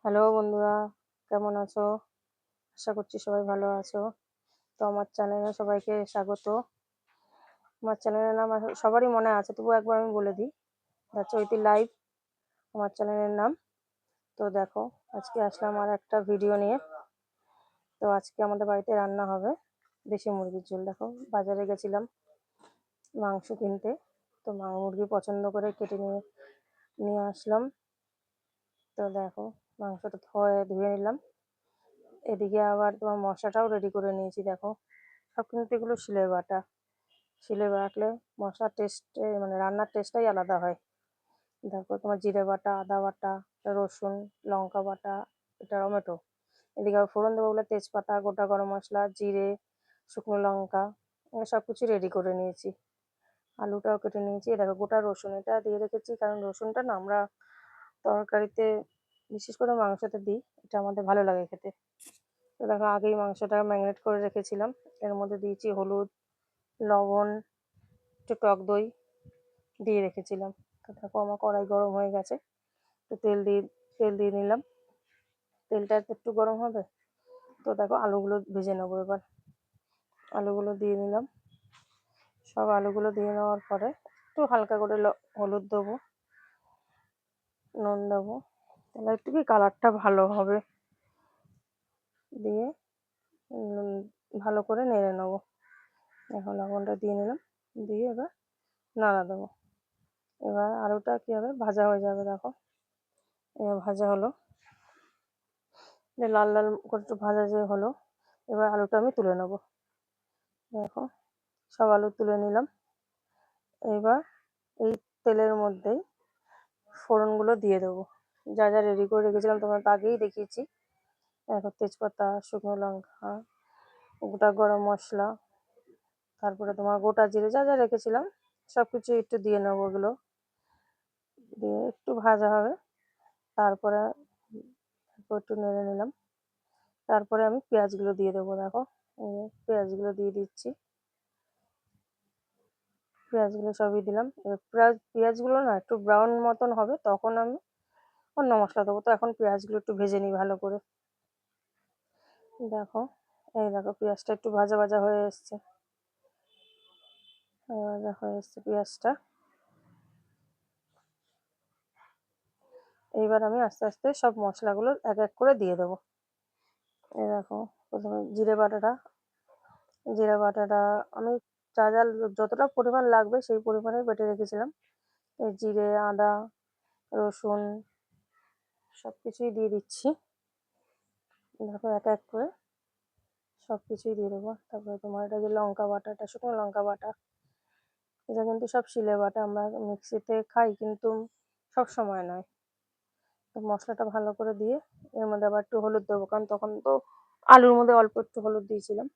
Hello বন্ধুরা, কেমন আছো? আশা করছি সবাই ভালো আছো। তো আমার চ্যানেলে সবাইকে স্বাগত। আমার চ্যানেলের নাম সবারই মনে আছে, তবুও একবার আমি বলে দিই। চৈতি লাইভ আমার চ্যানেলের নাম। তো দেখো, আজকে আসলাম আর একটা ভিডিও নিয়ে। তো আজকে আমাদের বাড়িতে রান্না হবে দেশি মুরগির ঝোল। দেখো, বাজারে গেছিলাম মাংস কিনতে। তো মুরগি পছন্দ করে কেটে নিয়ে নিয়ে আসলাম। তো দেখো, মাংসটা ধুয়ে নিলাম। এদিকে আবার তোমার মশলাটাও রেডি করে নিয়েছি। দেখো, সব কিন্তু এগুলো শিলে বাটলে মশলার টেস্টে মানে রান্নার টেস্টটাই আলাদা হয়। দেখো, তোমার জিরে বাটা, আদা বাটা, রসুন, লঙ্কা বাটা, এটা টমেটো। এদিকে আবার ফোড়ন দেবো বলে তেজপাতা, গোটা গরম মশলা, জিরে, শুকনো লঙ্কা, সব কিছু রেডি করে নিয়েছি। আলুটাও কেটে নিয়েছি। দেখো, গোটা রসুন এটা দিয়ে রেখেছি, কারণ রসুনটা না আমরা তরকারিতে বিশেষ করে মাংসতে দিই, এটা আমাদের ভালো লাগে খেতে। তো দেখো, আগেই মাংসটা ম্যারিনেট করে রেখেছিলাম। এর মধ্যে দিয়েছি হলুদ, লবণ, একটু টক দই দিয়ে রেখেছিলাম। তো দেখো, আমার কড়াই গরম হয়ে গেছে। তো তেল দিয়ে নিলাম। তেলটা একটু গরম হবে। তো দেখো, আলুগুলো ভেজে নেবো এবার। আলুগুলো দিয়ে নিলাম। সব আলুগুলো দিয়ে নেওয়ার পরে একটু হালকা করে হলুদ দেবো, নুন দেবো, তাহলে একটু কি কালারটা ভালো হবে। দিয়ে ভালো করে নেড়ে নেবো। এখন লবণটা দিয়ে নিলাম। দিয়ে এবার নাড়া দেবো। এবার আলুটা কি হবে, ভাজা হয়ে যাবে। দেখো, এবার ভাজা হলো, লাল লাল করে একটু ভাজা যে হলো। এবার আলুটা আমি তুলে নেবো। দেখো, সব আলু তুলে নিলাম। এবার এই তেলের মধ্যেই ফোড়নগুলো দিয়ে দেবো। যা যা রেডি করে রেখেছিলাম তোমার আগেই দেখিয়েছি। দেখো, তেজপাতা, শুকনো লঙ্কা, গোটা গরম মশলা, তারপরে তোমার গোটা জিরে, যা যা রেখেছিলাম সব কিছু একটু দিয়ে নেবো। ওগুলো দিয়ে একটু ভাজা হবে। তারপরে একটু নেড়ে নিলাম। তারপরে আমি পেঁয়াজগুলো দিয়ে দেবো। দেখো, পেঁয়াজগুলো দিয়ে দিচ্ছি। পেঁয়াজগুলো সবই দিলাম। এবার পেঁয়াজগুলো না একটু ব্রাউন মতন হবে, তখন আমি অন্য মশলা দেবো। তো এখন পেঁয়াজগুলো একটু ভেজে নিই ভালো করে। দেখো, দেখো, পেঁয়াজটা একটু ভাজা ভাজা হয়ে এসছে। ভাজা হয়ে এসছে পেঁয়াজটা। এইবার আমি আস্তে আস্তে সব মশলাগুলো এক এক করে দিয়ে দেবো। এই দেখো, প্রথমে জিরে বাটাটা আমি যা যা যতটা পরিমাণ লাগবে সেই পরিমাণেই বেটে রেখেছিলাম। এই জিরে, আদা, রসুন সব কিছুই দিয়ে দিচ্ছি। দেখো, এক এক করে সব কিছুই দিয়ে দেবো। তারপরে তোমার এটা যে লঙ্কা বাটাটা, শুকনো লঙ্কা বাটা, এটা কিন্তু সব শিলে বাটা। আমরা মিক্সিতে খাই, কিন্তু সব সময় নয়। তো মশলাটা ভালো করে দিয়ে এর মধ্যে আবার একটু হলুদ দেবো, কারণ তখন তো আলুর মধ্যে অল্প একটু হলুদ দিয়েছিলাম।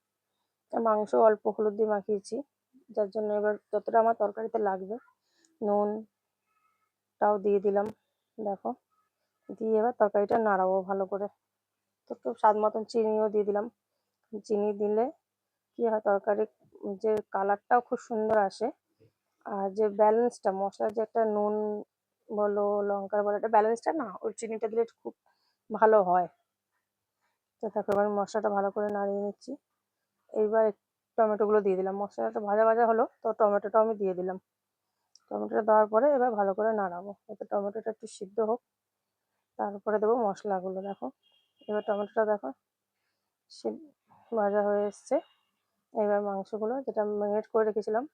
মাংস অল্প হলুদ দিয়ে মাখিয়েছি, যার জন্য এবার যতটা আমার তরকারিতে লাগবে নুনটাও দিয়ে দিলাম। দেখো, দিয়ে এবার তরকারিটা নাড়াবো ভালো করে। তো একটু স্বাদ মতন চিনিও দিয়ে দিলাম। চিনি দিলে কি হয়, তরকারির যে কালারটাও খুব সুন্দর আসে। আর যে ব্যালেন্সটা মশলার যে একটা নুন বলো, লঙ্কার বলো, এটা ব্যালেন্সটা না ওই চিনিটা দিলে খুব ভালো হয়। তো তারপর এবার মশলাটা ভালো করে নাড়িয়ে নিচ্ছি। এইবার টমেটোগুলো দিয়ে দিলাম। মশলাটা ভাজা ভাজা হলো, তো টমেটোটাও আমি দিয়ে দিলাম। টমেটোটা দেওয়ার পরে এবার ভালো করে নাড়াবো, যাতে টমেটোটা একটু সিদ্ধ হোক। তারপরে দেবো মশলাগুলো। দেখো, এবার টমেটোটা দেখো ভাজা হয়ে এসছে। এবার মাংসগুলো যেটা ম্যারিনেট করে রেখেছিলাম,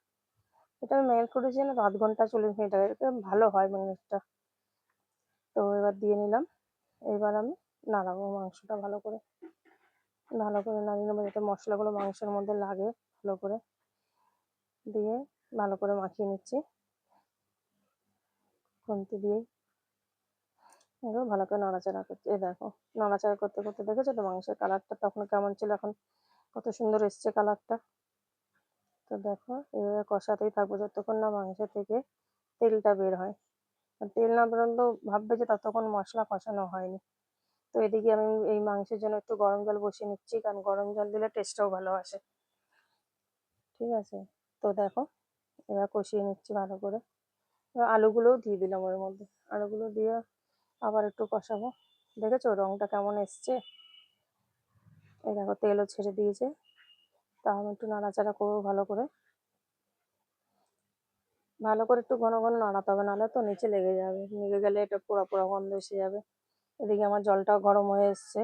এটা আমি ম্যারিনেট করেছি না ০.৫ ঘন্টা ৪০ মিনিট আগে, এটা ভালো হয় ম্যারিনেটটা। তো এবার দিয়ে নিলাম। এবার আমি নাড়াবো মাংসটা ভালো করে নাড়িয়ে নেবো, যাতে মশলাগুলো মাংসের মধ্যে লাগে ভালো করে। দিয়ে ভালো করে মাখিয়ে নিচ্ছি খুন্তি দিয়ে। এবার ভালো করে নাড়াচাড়া করছি। এই দেখো, নাড়াচাড়া করতে করতে দেখেছো তো মাংসের কালারটা তখন কেমন ছিল, এখন কত সুন্দর এসছে কালারটা। তো দেখো, এভাবে কষাতেই থাকবো যতক্ষণ না মাংস থেকে তেলটা বের হয়। আর তেল না বেরোলেও ভাববে যে ততক্ষণ মশলা কষানো হয়নি। তো এদিকে আমি এই মাংসের জন্য একটু গরম জল বসিয়ে নিচ্ছি, কারণ গরম জল দিলে টেস্টটাও ভালো আসে। ঠিক আছে, তো দেখো, এবার কষিয়ে নিচ্ছি ভালো করে। এবার আলুগুলোও দিয়ে দিলাম ওর মধ্যে। আলুগুলো দিয়ে আবার একটু কষাবো। দেখেছো রংটা কেমন এসছে? এই দেখো তেলও ছেড়ে দিয়েছে। তা আমি একটু নাড়াচাড়া করবো ভালো করে। ভালো করে একটু ঘন ঘন নাড়াতে হবে, নাহলে তো নিচে লেগে যাবে, লেগে গেলে এটা পোড়া পোড়া গন্ধ এসে যাবে। এদিকে আমার জলটাও গরম হয়ে এসছে।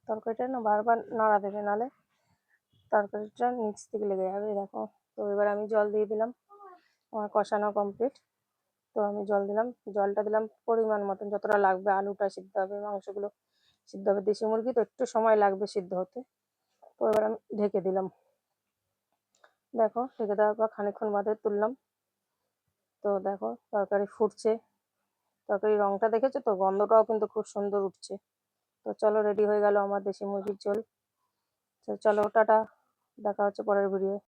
তরকারিটা না বারবার নাড়া দেবে, নাহলে তরকারিটা নিচ থেকে লেগে যাবে। দেখো, তো এবার আমি জল দিয়ে দিলাম। আমার কষানো কমপ্লিট। তো আমি জল দিলাম, জলটা দিলাম পরিমাণ মতন, যতটা লাগবে। আলুটা সিদ্ধ হবে, মাংসগুলো সিদ্ধ হবে, দেশি মুরগি তো একটু সময় লাগবে সিদ্ধ হতে। তো এবার আমি ঢেকে দিলাম। দেখো, ঢেকে দেওয়ার পর খানিকক্ষণ বাদে তুললাম। তো দেখো তরকারি ফুটছে। তরকারির রংটা দেখেছো তো, গন্ধটাও কিন্তু খুব সুন্দর উঠছে। তো চলো, রেডি হয়ে গেল আমার দেশি মুরগির ঝোল। তো চলো, টাটা, দেখা হচ্ছে পরের ভিডিও।